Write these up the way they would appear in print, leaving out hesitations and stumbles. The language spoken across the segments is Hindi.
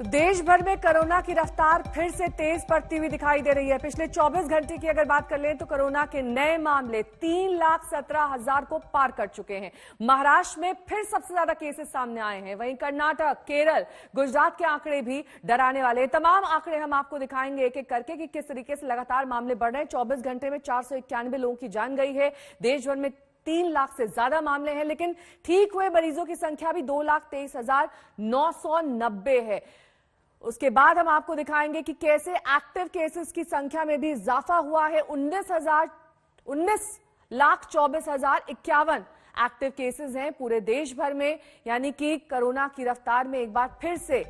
देश भर में कोरोना की रफ्तार फिर से तेज बढ़ती हुई दिखाई दे रही है। पिछले 24 घंटे की अगर बात कर लें तो कोरोना के नए मामले 3,17,000 को पार कर चुके हैं। महाराष्ट्र में फिर सबसे ज्यादा केसेस सामने आए हैं। वहीं कर्नाटक, केरल, गुजरात के आंकड़े भी डराने वाले हैं। तमाम आंकड़े हम आपको दिखाएंगे एक एक करके कि किस तरीके से लगातार मामले बढ़ रहे हैं। 24 घंटे में 491 लोगों की जान गई है। देश भर में 3 लाख से ज्यादा मामले हैं, लेकिन ठीक हुए मरीजों की संख्या भी 2,23,990 है। उसके बाद हम आपको दिखाएंगे कि कैसे एक्टिव केसेस की संख्या में भी इजाफा हुआ है। 19,24,051 एक्टिव केसेस हैं पूरे देश भर में, यानी कि कोरोना की रफ्तार में एक बार फिर से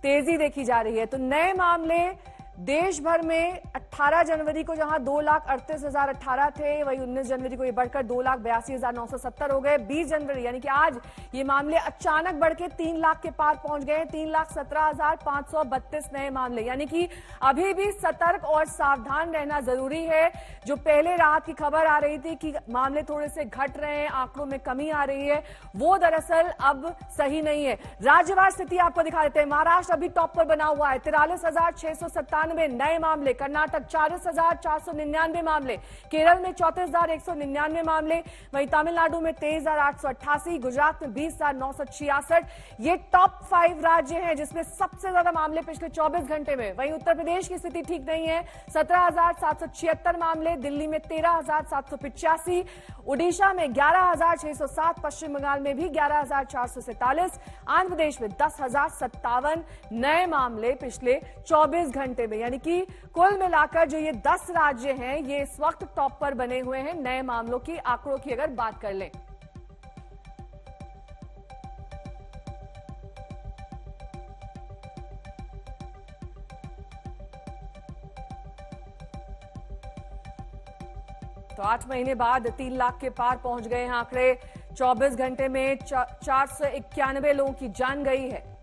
तेजी देखी जा रही है। तो नए मामले देश भर में 18 जनवरी को जहां 2,38,018 थे, वहीं 19 जनवरी को ये बढ़कर 2,82,970 हो गए। 20 जनवरी यानी कि आज ये मामले अचानक बढ़ के 3 लाख के पार पहुंच गए हैं। 3,17,532 नए मामले, यानी कि अभी भी सतर्क और सावधान रहना जरूरी है। जो पहले राहत की खबर आ रही थी कि मामले थोड़े से घट रहे हैं, आंकड़ों में कमी आ रही है, वो दरअसल अब सही नहीं है। राज्यवार स्थिति आपको दिखा देते हैं। महाराष्ट्र अभी टॉप पर बना हुआ है, 43,697 नए मामले। कर्नाटक 40,499 मामले। केरल में 34,199 मामले। वहीं तमिलनाडु में 23,888, गुजरात में 20,966। ये टॉप 5 राज्य हैं जिसमें सबसे ज्यादा मामले पिछले 24 घंटे में। वहीं उत्तर प्रदेश की स्थिति ठीक नहीं है, 17,776 मामले। दिल्ली में 13,785, उड़ीसा में 11,607, पश्चिम बंगाल में भी 11,447, आंध्र प्रदेश में 10,057 नए मामले पिछले 24 घंटे में। यानी कि कुल मिलाकर जो ये 10 राज्य हैं, ये इस वक्त टॉप पर बने हुए हैं नए मामलों की आंकड़ों की अगर बात कर लें। तो 8 महीने बाद 3 लाख के पार पहुंच गए हैं आंकड़े। 24 घंटे में 491 लोगों की जान गई है।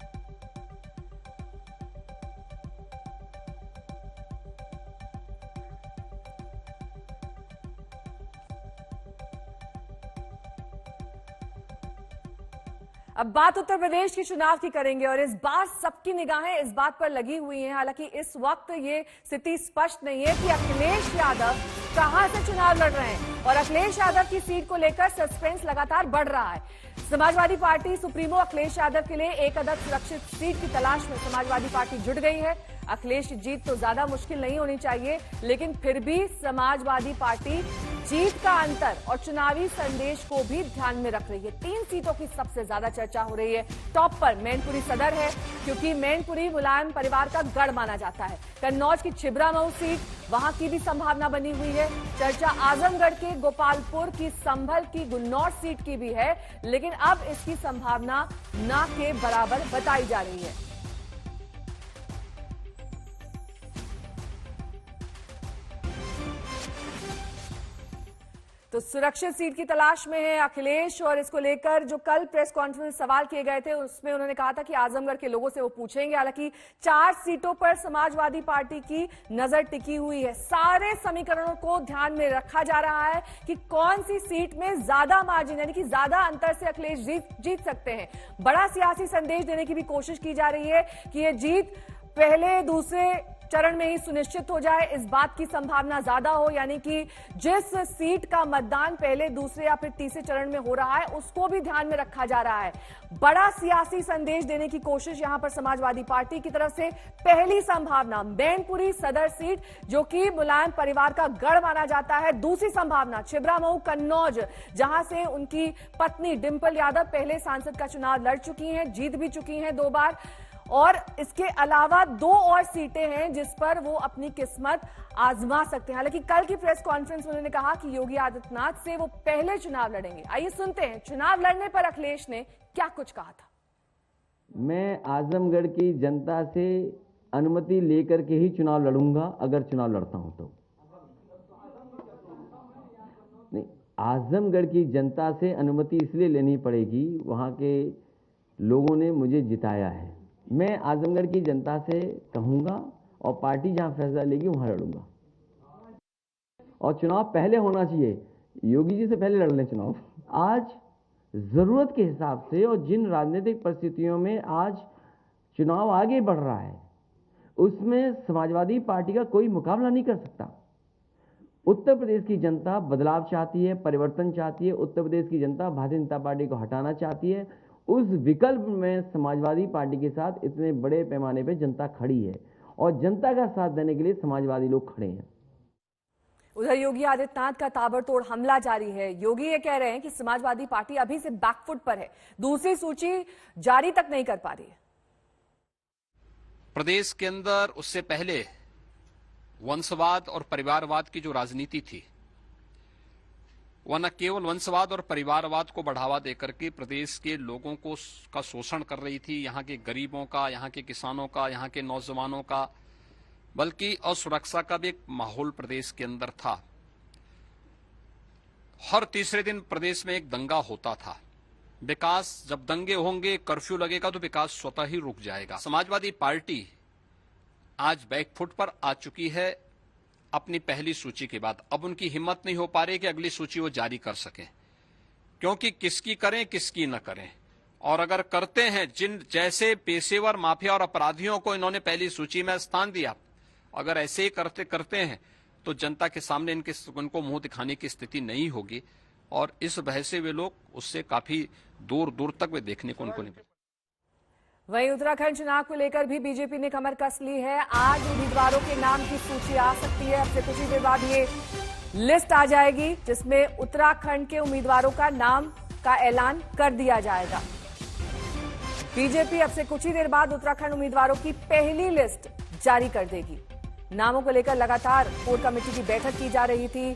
अब बात उत्तर प्रदेश के चुनाव की करेंगे और इस बार सबकी निगाहें इस बात पर लगी हुई हैं। हालांकि इस वक्त ये स्थिति स्पष्ट नहीं है कि अखिलेश यादव कहां से चुनाव लड़ रहे हैं और अखिलेश यादव की सीट को लेकर सस्पेंस लगातार बढ़ रहा है। समाजवादी पार्टी सुप्रीमो अखिलेश यादव के लिए एक अदद सुरक्षित सीट की तलाश में समाजवादी पार्टी जुट गई है। अखिलेश की जीत तो ज्यादा मुश्किल नहीं होनी चाहिए, लेकिन फिर भी समाजवादी पार्टी जीत का अंतर और चुनावी संदेश को भी ध्यान में रख रही है। 3 सीटों की सबसे ज्यादा चर्चा हो रही है। टॉप पर मैनपुरी सदर है, क्योंकि मैनपुरी मुलायम परिवार का गढ़ माना जाता है। कन्नौज की छिबरामऊ सीट, वहां की भी संभावना बनी हुई है। चर्चा आजमगढ़ के गोपालपुर की, संभल की गुन्नौर सीट की भी है, लेकिन अब इसकी संभावना ना के बराबर बताई जा रही है। तो सुरक्षित सीट की तलाश में है अखिलेश, और इसको लेकर जो कल प्रेस कॉन्फ्रेंस में सवाल किए गए थे उसमें उन्होंने कहा था कि आजमगढ़ के लोगों से वो पूछेंगे। हालांकि 4 सीटों पर समाजवादी पार्टी की नजर टिकी हुई है। सारे समीकरणों को ध्यान में रखा जा रहा है कि कौन सी सीट में ज्यादा मार्जिन यानी कि ज्यादा अंतर से अखिलेश जीत सकते हैं। बड़ा सियासी संदेश देने की भी कोशिश की जा रही है कि ये जीत पहले दूसरे चरण में ही सुनिश्चित हो जाए, इस बात की संभावना ज्यादा हो। यानी कि जिस सीट का मतदान पहले, दूसरे या फिर तीसरे चरण में हो रहा है उसको भी ध्यान में रखा जा रहा है। बड़ा सियासी संदेश देने की कोशिश यहां पर समाजवादी पार्टी की तरफ से। पहली संभावना मैनपुरी सदर सीट, जो कि मुलायम परिवार का गढ़ माना जाता है। दूसरी संभावना छिबरामऊ कन्नौज, जहां से उनकी पत्नी डिंपल यादव पहले सांसद का चुनाव लड़ चुकी हैं, जीत भी चुकी हैं 2 बार। और इसके अलावा 2 और सीटें हैं जिस पर वो अपनी किस्मत आजमा सकते हैं। हालांकि कल की प्रेस कॉन्फ्रेंस में उन्होंने कहा कि योगी आदित्यनाथ से वो पहले चुनाव लड़ेंगे। आइए सुनते हैं चुनाव लड़ने पर अखिलेश ने क्या कुछ कहा था। मैं आजमगढ़ की जनता से अनुमति लेकर के ही चुनाव लड़ूंगा, अगर चुनाव लड़ता हूं तो। नहीं, आजमगढ़ की जनता से अनुमति इसलिए लेनी पड़ेगी, वहां के लोगों ने मुझे जिताया है। मैं आजमगढ़ की जनता से कहूंगा और पार्टी जहां फैसला लेगी वहां लड़ूंगा। और चुनाव पहले होना चाहिए, योगी जी से पहले लड़ लें चुनाव। आज जरूरत के हिसाब से और जिन राजनीतिक परिस्थितियों में आज चुनाव आगे बढ़ रहा है, उसमें समाजवादी पार्टी का कोई मुकाबला नहीं कर सकता। उत्तर प्रदेश की जनता बदलाव चाहती है, परिवर्तन चाहती है। उत्तर प्रदेश की जनता भारतीय जनता पार्टी को हटाना चाहती है। उस विकल्प में समाजवादी पार्टी के साथ इतने बड़े पैमाने पर जनता खड़ी है और जनता का साथ देने के लिए समाजवादी लोग खड़े हैं। उधर योगी आदित्यनाथ का ताबड़तोड़ हमला जारी है। योगी ये कह रहे हैं कि समाजवादी पार्टी अभी से बैकफुट पर है, दूसरी सूची जारी तक नहीं कर पा रही है। प्रदेश के अंदर उससे पहले वंशवाद और परिवारवाद की जो राजनीति थी, वह न केवल वंशवाद और परिवारवाद को बढ़ावा देकर के प्रदेश के लोगों को का शोषण कर रही थी, यहाँ के गरीबों का, यहाँ के किसानों का, यहाँ के नौजवानों का, बल्कि असुरक्षा का भी एक माहौल प्रदेश के अंदर था। हर तीसरे दिन प्रदेश में एक दंगा होता था। विकास, जब दंगे होंगे, कर्फ्यू लगेगा तो विकास स्वतः ही रुक जाएगा। समाजवादी पार्टी आज बैकफुट पर आ चुकी है अपनी पहली सूची के बाद। अब उनकी हिम्मत नहीं हो पा रही कि अगली सूची वो जारी कर सकें, क्योंकि किसकी करें किसकी न करें। और अगर करते हैं, जिन जैसे पेशेवर माफिया और अपराधियों को इन्होंने पहली सूची में स्थान दिया, अगर ऐसे ही करते हैं तो जनता के सामने उनको मुंह दिखाने की स्थिति नहीं होगी और इस वजह से वे लोग उससे काफी दूर दूर तक वे देखने को उनको नहीं। वहीं उत्तराखंड चुनाव को लेकर भी बीजेपी ने कमर कस ली है। आज उम्मीदवारों के नाम की सूची आ सकती है। अब से कुछ ही देर बाद ये लिस्ट आ जाएगी, जिसमें उत्तराखंड के उम्मीदवारों का नाम का ऐलान कर दिया जाएगा। बीजेपी अब से कुछ ही देर बाद उत्तराखंड उम्मीदवारों की पहली लिस्ट जारी कर देगी। नामों को लेकर लगातार कोर कमेटी की बैठक की जा रही थी,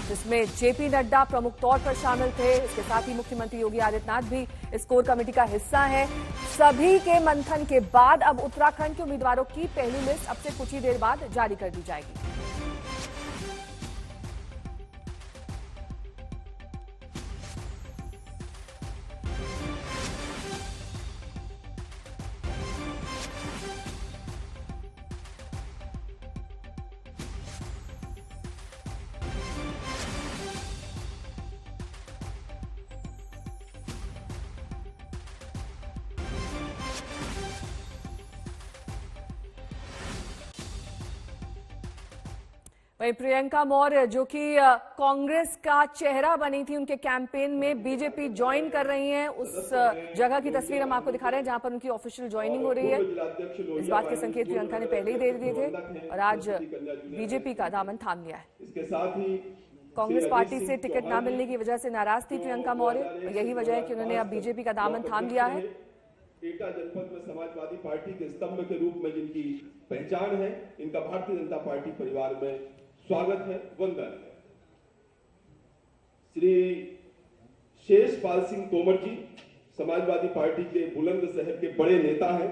जिसमें जेपी नड्डा प्रमुख तौर पर शामिल थे। इसके साथ ही मुख्यमंत्री योगी आदित्यनाथ भी इस कोर कमेटी का हिस्सा है। सभी के मंथन के बाद अब उत्तराखंड के उम्मीदवारों की पहली लिस्ट अब से कुछ ही देर बाद जारी कर दी जाएगी। वहीं प्रियंका मौर्य, जो कि कांग्रेस का चेहरा बनी थी, उनके कैंपेन में बीजेपी ज्वाइन कर रही हैं। उस जगह की तस्वीर हम आपको दिखा रहे हैं जहां पर उनकी ऑफिशियल ज्वाइनिंग हो रही है। इस बात के संकेत प्रियंका ने पहले ही दे दिए थे और आज बीजेपी का दामन थाम लिया है। कांग्रेस पार्टी से टिकट न मिलने की वजह से नाराज थी प्रियंका मौर्य और यही वजह है कि उन्होंने अब बीजेपी का दामन थाम लिया है। एटा जनपद में समाजवादी पार्टी के स्तंभ के रूप में जिनकी पहचान है, इनका भारतीय जनता पार्टी परिवार में स्वागत है, वंदन है। श्री शेषपाल सिंह तोमर जी समाजवादी पार्टी के बुलंदशहर के बड़े नेता हैं,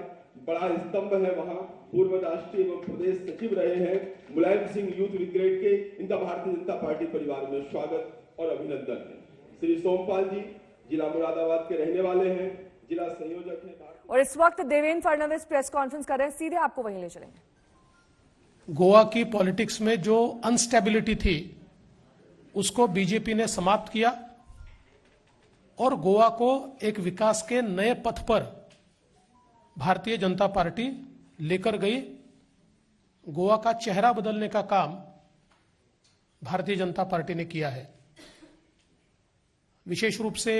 बड़ा स्तंभ है, वहां पूर्व राष्ट्रीय एवं प्रदेश सचिव रहे हैं। मुलायम सिंह यूथ ब्रिगेड के, इनका भारतीय जनता पार्टी परिवार में स्वागत और अभिनंदन है। श्री सोमपाल जी जिला मुरादाबाद के रहने वाले हैं, जिला संयोजक है। और इस वक्त देवेंद्र फडणवीस प्रेस कॉन्फ्रेंस कर रहे हैं, सीधे आपको वहीं ले चलेंगे। गोवा की पॉलिटिक्स में जो अनस्टेबिलिटी थी उसको बीजेपी ने समाप्त किया और गोवा को एक विकास के नए पथ पर भारतीय जनता पार्टी लेकर गई। गोवा का चेहरा बदलने का काम भारतीय जनता पार्टी ने किया है। विशेष रूप से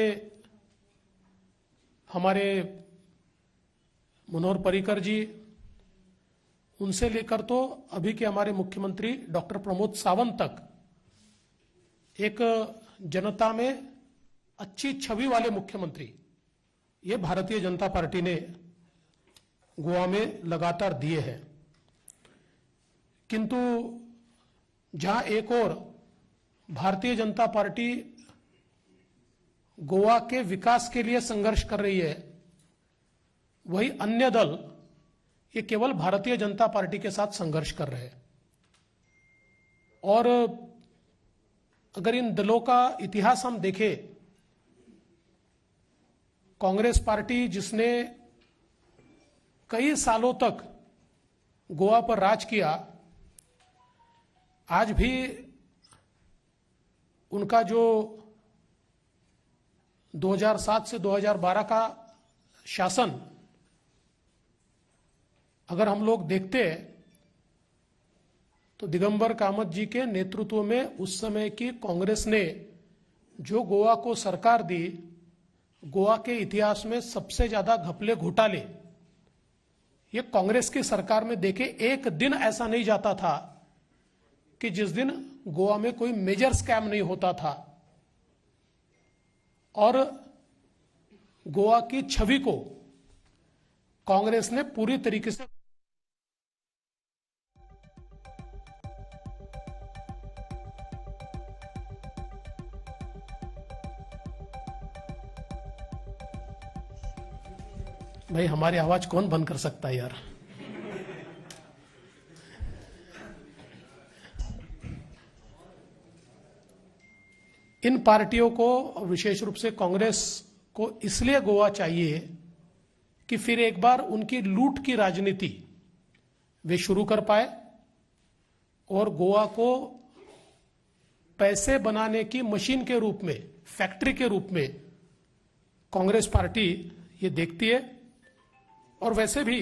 हमारे मनोहर पर्रिकर जी, उनसे लेकर तो अभी के हमारे मुख्यमंत्री डॉक्टर प्रमोद सावंत तक एक जनता में अच्छी छवि वाले मुख्यमंत्री ये भारतीय जनता पार्टी ने गोवा में लगातार दिए हैं। किंतु जहां एक और भारतीय जनता पार्टी गोवा के विकास के लिए संघर्ष कर रही है, वही अन्य दल ये केवल भारतीय जनता पार्टी के साथ संघर्ष कर रहे हैं। और अगर इन दलों का इतिहास हम देखें, कांग्रेस पार्टी जिसने कई सालों तक गोवा पर राज किया, आज भी उनका जो 2007 से 2012 का शासन अगर हम लोग देखते तो दिगंबर कामत जी के नेतृत्व में उस समय की कांग्रेस ने जो गोवा को सरकार दी, गोवा के इतिहास में सबसे ज्यादा घपले घोटाले ये कांग्रेस की सरकार में देखे। एक दिन ऐसा नहीं जाता था कि जिस दिन गोवा में कोई मेजर स्कैम नहीं होता था। और गोवा की छवि को कांग्रेस ने पूरी तरीके से भाई हमारी आवाज कौन बंद कर सकता है यार। इन पार्टियों को, विशेष रूप से कांग्रेस को, इसलिए गोवा चाहिए कि फिर एक बार उनकी लूट की राजनीति वे शुरू कर पाए और गोवा को पैसे बनाने की मशीन के रूप में, फैक्ट्री के रूप में कांग्रेस पार्टी ये देखती है। और वैसे भी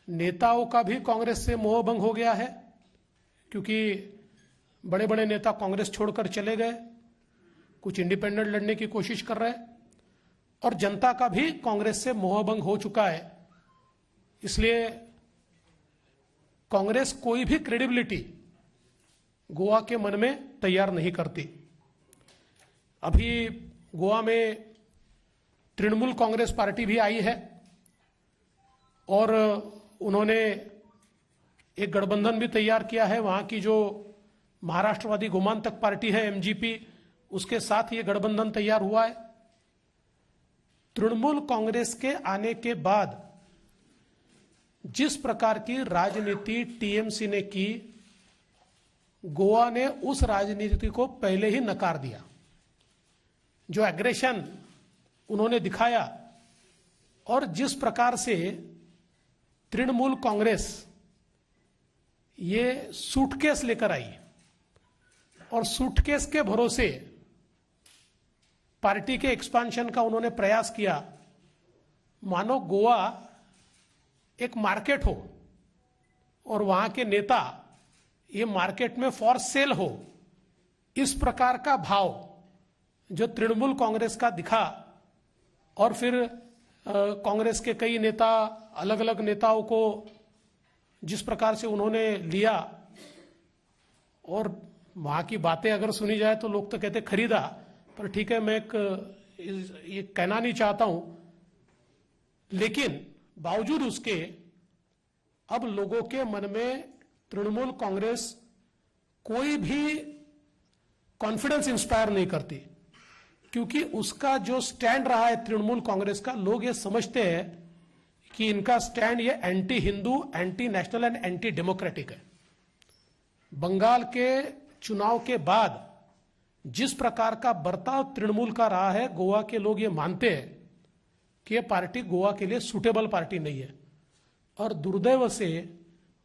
नेताओं का भी कांग्रेस से मोहभंग हो गया है, क्योंकि बड़े बड़े नेता कांग्रेस छोड़कर चले गए, कुछ इंडिपेंडेंट लड़ने की कोशिश कर रहे हैं, और जनता का भी कांग्रेस से मोहभंग हो चुका है। इसलिए कांग्रेस कोई भी क्रेडिबिलिटी गोवा के मन में तैयार नहीं करती। अभी गोवा में तृणमूल कांग्रेस पार्टी भी आई है और उन्होंने एक गठबंधन भी तैयार किया है। वहां की जो महाराष्ट्रवादी गोमांतक पार्टी है एमजीपी, उसके साथ ये गठबंधन तैयार हुआ है। तृणमूल कांग्रेस के आने के बाद जिस प्रकार की राजनीति टीएमसी ने की, गोवा ने उस राजनीति को पहले ही नकार दिया। जो एग्रेशन उन्होंने दिखाया और जिस प्रकार से तृणमूल कांग्रेस ये सूटकेस लेकर आई और सूटकेस के भरोसे पार्टी के एक्सपांशन का उन्होंने प्रयास किया, मानो गोवा एक मार्केट हो और वहां के नेता ये मार्केट में फॉर सेल हो। इस प्रकार का भाव जो तृणमूल कांग्रेस का दिखा, और फिर कांग्रेस के कई नेता, अलग अलग नेताओं को जिस प्रकार से उन्होंने लिया, और वहां की बातें अगर सुनी जाए तो लोग तो कहते खरीदा, पर ठीक है, मैं ये कहना नहीं चाहता हूं, लेकिन बावजूद उसके अब लोगों के मन में तृणमूल कांग्रेस कोई भी कॉन्फिडेंस इंस्पायर नहीं करती, क्योंकि उसका जो स्टैंड रहा है तृणमूल कांग्रेस का, लोग ये समझते हैं कि इनका स्टैंड ये anti Hindu, anti national and anti democratic है। बंगाल के चुनाव के बाद जिस प्रकार का बर्ताव तृणमूल का रहा है, गोवा के लोग ये मानते हैं कि ये पार्टी गोवा के लिए सूटेबल पार्टी नहीं है। और दुर्दैव से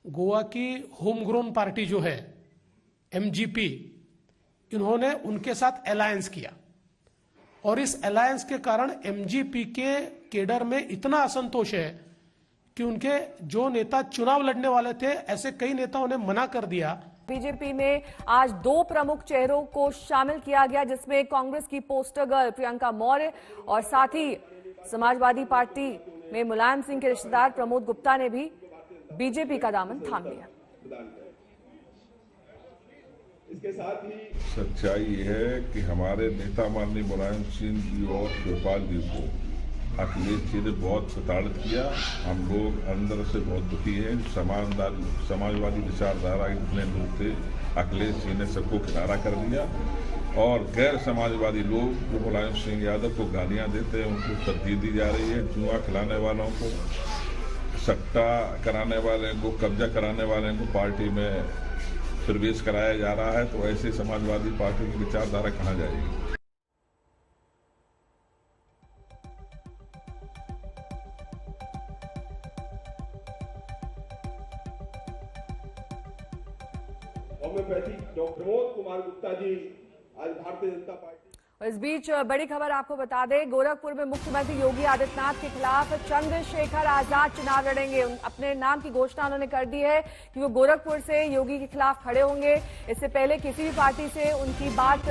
गोवा की होम ग्रोन पार्टी जो है एमजीपी, इन्होंने उनके साथ अलायंस किया और इस अलायंस के कारण एमजीपी के केडर में इतना असंतोष है कि उनके जो नेता चुनाव लड़ने वाले थे, ऐसे कई नेताओं ने मना कर दिया। बीजेपी में आज 2 प्रमुख चेहरों को शामिल किया गया, जिसमें कांग्रेस की पोस्टर गर्ल प्रियंका मौर्य और साथ ही समाजवादी पार्टी में मुलायम सिंह के रिश्तेदार प्रमोद गुप्ता ने भी बीजेपी का दामन थाम लिया। इसके साथ ही सच्चाई ये है कि हमारे नेता माननीय मुलायम सिंह जी और शिवपाल जी को अखिलेश जी ने बहुत प्रताड़ित किया। हम लोग अंदर से बहुत दुखी हैं। समाजवादी विचारधारा के जितने लोग थे, अखिलेश जी ने सबको किनारा कर दिया और गैर समाजवादी लोग जो मुलायम सिंह यादव को गालियां देते हैं, उनको तरजीह दी जा रही है। जुआ खिलाने वालों को, सट्टा कराने वाले को, कब्जा कराने वाले को पार्टी में प्रवेश कराया जा रहा है, तो ऐसे समाजवादी पार्टी की विचारधारा कहाँ जाएगी। होम्योपैथी डॉक्टर प्रमोद कुमार गुप्ता जी आज भारतीय जनता पार्टी इस बीच बड़ी खबर आपको बता दें, गोरखपुर में मुख्यमंत्री योगी आदित्यनाथ के खिलाफ चंद्रशेखर आजाद चुनाव लड़ेंगे। अपने नाम की घोषणा उन्होंने कर दी है कि वो गोरखपुर से योगी के खिलाफ खड़े होंगे। इससे पहले किसी भी पार्टी से उनकी बात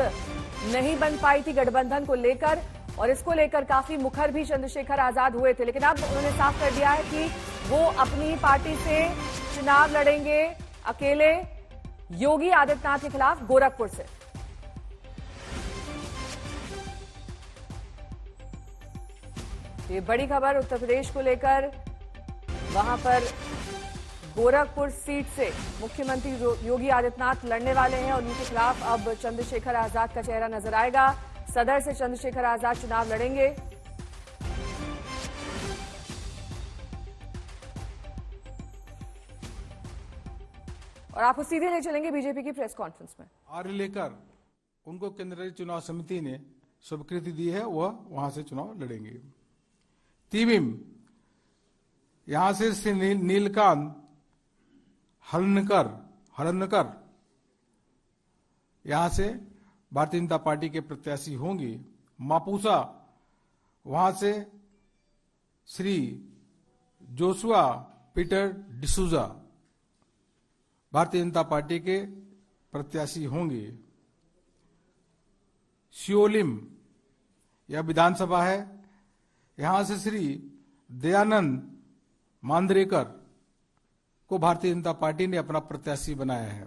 नहीं बन पाई थी गठबंधन को लेकर, और इसको लेकर काफी मुखर भी चंद्रशेखर आजाद हुए थे। लेकिन अब उन्होंने साफ कर दिया है कि वो अपनी पार्टी से चुनाव लड़ेंगे अकेले योगी आदित्यनाथ के खिलाफ गोरखपुर से। ये बड़ी खबर उत्तर प्रदेश को लेकर, वहां पर गोरखपुर सीट से मुख्यमंत्री योगी आदित्यनाथ लड़ने वाले हैं और उनके खिलाफ अब चंद्रशेखर आजाद का चेहरा नजर आएगा। सदर से चंद्रशेखर आजाद चुनाव लड़ेंगे। और आपको सीधे ले चलेंगे बीजेपी की प्रेस कॉन्फ्रेंस में। आर्य लेकर उनको केंद्रीय चुनाव समिति ने स्वीकृति दी है, वह वहां से चुनाव लड़ेंगे। तीबिम यहां से श्री नीलकांत हलनकर यहां से भारतीय जनता पार्टी के प्रत्याशी होंगे। मापुसा वहां से Shri Joshua Peter D'Souza Bharatiya Janata party के प्रत्याशी होंगे। शियोलिम यह विधानसभा है, यहां से श्री दयानंद मांद्रेकर को भारतीय जनता पार्टी ने अपना प्रत्याशी बनाया है।